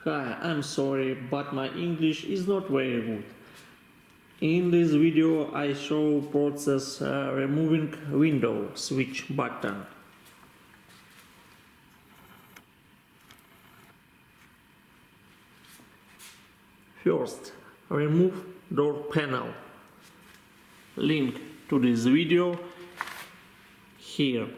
Hi, I'm sorry, but my English is not very good. In this video I show process removing window switch button. First, remove door panel. Link to this video here.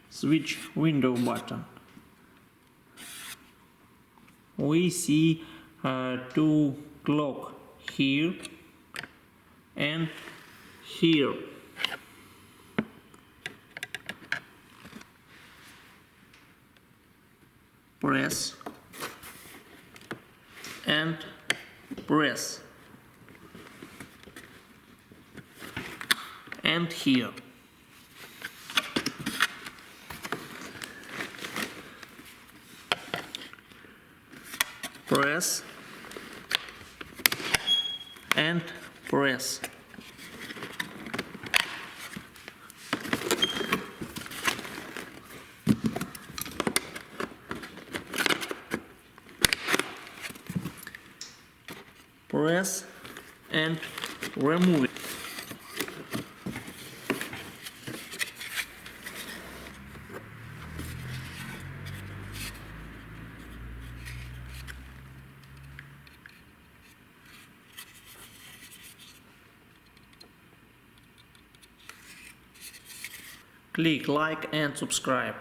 Switch window button. We see two clock here and here. Press and press, and here. Press and press. Press and remove it. Click like and subscribe.